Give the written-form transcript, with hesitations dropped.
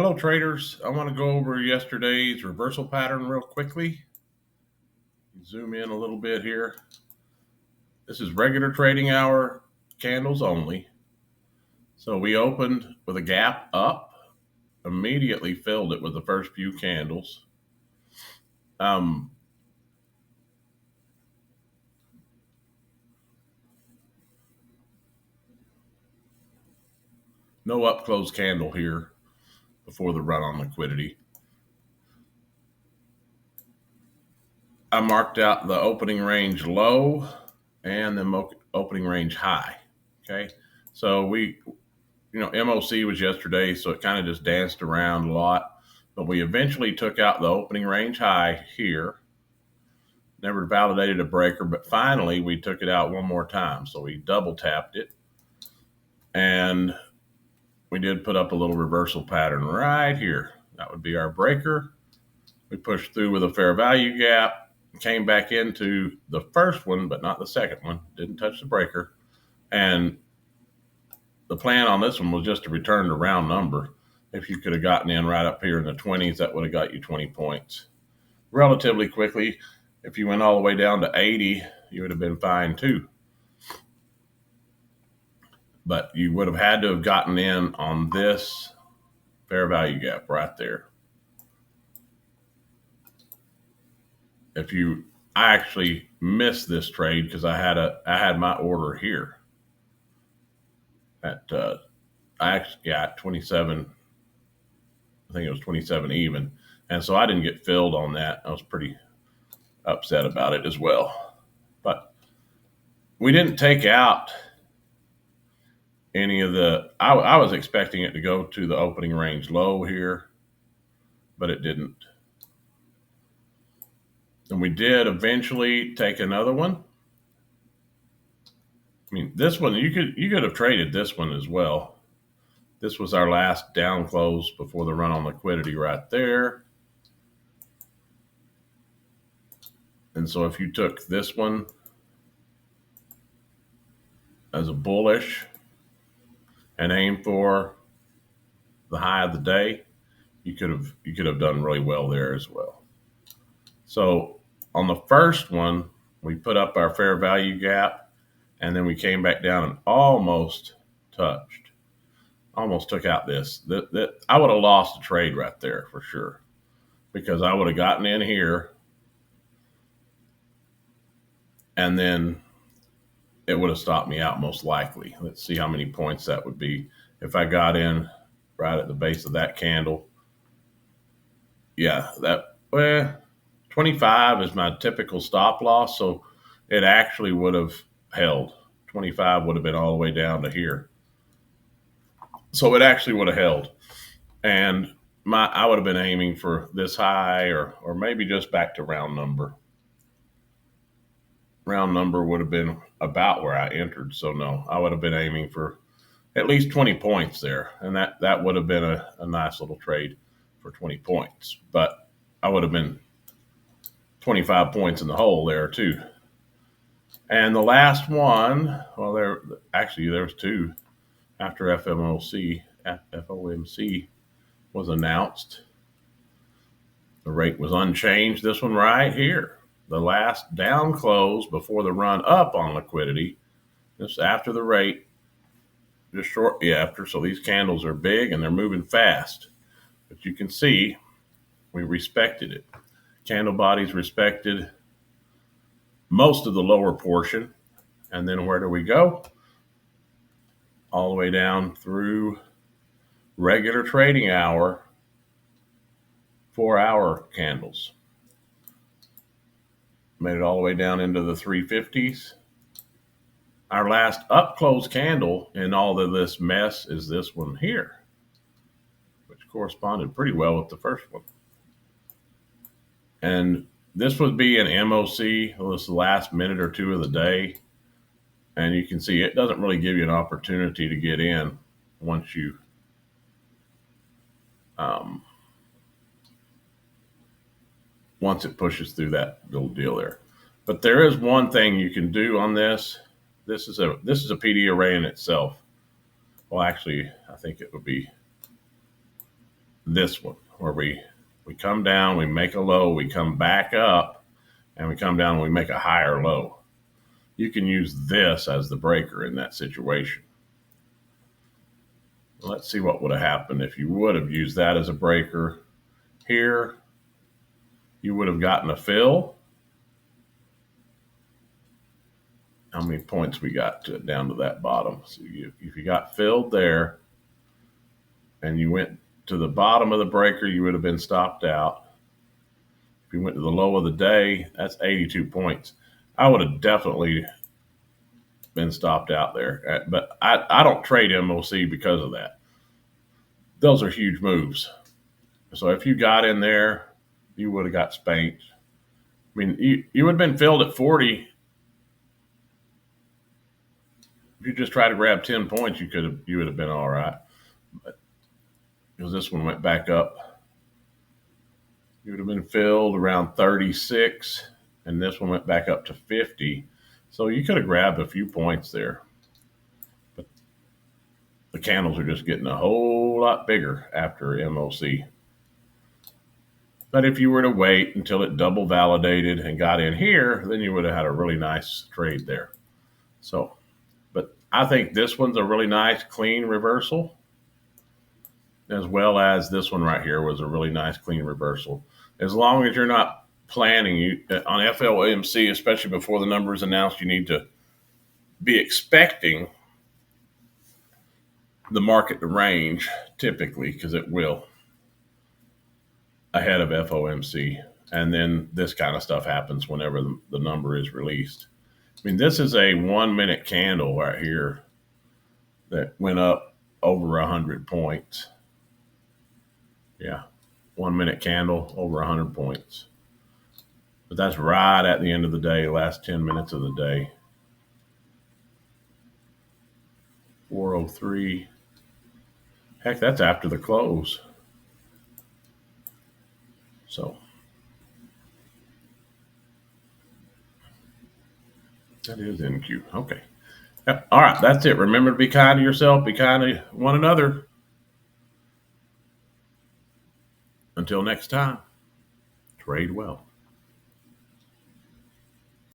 Hello traders, I want to go over yesterday's reversal pattern real quickly. Zoom in a little bit here. This is regular trading hour candles only. So we opened with a gap up, immediately filled it with the first few candles. No up close candle here before the run on liquidity. I marked out the opening range low and the opening range high. Okay, so MOC was yesterday, so it kind of just danced around a lot. But we eventually took out the opening range high here. Never validated a breaker, but finally we took it out one more time. So we double tapped it. And we did put up a little reversal pattern right here. That would be our breaker. We pushed through with a fair value gap, came back into the first one, but not the second one. Didn't touch the breaker. And the plan on this one was just to return to round number. If you could have gotten in right up here in the 20s, that would have got you 20 points relatively quickly. If you went all the way down to 80, you would have been fine too. But you would have had to have gotten in on this fair value gap right there. I actually missed this trade because I had my order here at I actually got 27. I think it was 27 even, and so I didn't get filled on that. I was pretty upset about it as well. But we didn't take out any of the. I was expecting it to go to the opening range low here, but it didn't. And we did eventually take another one. I mean, this one you could have traded this one as well. This was our last down close before the run on liquidity right there. And so if you took this one as a bullish and aim for the high of the day, you could have done really well there as well. So on the first one, we put up our fair value gap, and then we came back down and almost took out this. I would have lost the trade right there for sure, because I would have gotten in here and then it would have stopped me out most likely. Let's see how many points that would be if I got in right at the base of that candle. Yeah, 25 is my typical stop loss, so it actually would have held. 25 would have been all the way down to here. So it actually would have held. And I would have been aiming for this high or maybe just back to round number. Round number would have been about where I entered. So no, I would have been aiming for at least 20 points there. And that would have been a nice little trade for 20 points. But I would have been 25 points in the hole there too. And the last one, well, there was two after FOMC was announced. The rate was unchanged. This one right here, the last down close before the run up on liquidity, just after the rate, just shortly after. So these candles are big and they're moving fast. But you can see we respected it. Candle bodies respected most of the lower portion. And then where do we go? All the way down through regular trading hour, 4-hour candles. Made it all the way down into the 350s. Our last up close candle in all of this mess is this one here, which corresponded pretty well with the first one. And this would be an MOC. Well, this is the last minute or two of the day. And you can see it doesn't really give you an opportunity to get in once you once it pushes through that little deal there. But there is one thing you can do on this. This is a PD array in itself. Well, actually, I think it would be this one where we come down, we make a low, we come back up, and we come down and we make a higher low. You can use this as the breaker in that situation. Let's see what would have happened if you would have used that as a breaker. Here, you would have gotten a fill. How many points we got down to that bottom? So if you got filled there and you went to the bottom of the breaker, you would have been stopped out. If you went to the low of the day, that's 82 points. I would have definitely been stopped out there. But I don't trade MOC because of that. Those are huge moves. So if you got in there, you would have got spanked. I mean, you would have been filled at 40. If you just try to grab 10 points, you would have been all right. But because this one went back up, you would have been filled around 36, and this one went back up to 50. So you could have grabbed a few points there. But the candles are just getting a whole lot bigger after MOC. But if you were to wait until it double validated and got in here, then you would have had a really nice trade there. So, but I think this one's a really nice, clean reversal, as well as this one right here was a really nice, clean reversal. As long as you're not planning on FOMC, especially before the number is announced, you need to be expecting the market to range typically, because it will, ahead of FOMC. And then this kind of stuff happens whenever the number is released. I mean, this is a 1 minute candle right here that went up over 100 points. Yeah, 1 minute candle over 100 points. But that's right at the end of the day, last 10 minutes of the day. 403. Heck, that's after the close. So that is NQ. Okay. Yep. All right, that's it. Remember to be kind to yourself, be kind to one another. Until next time, trade well.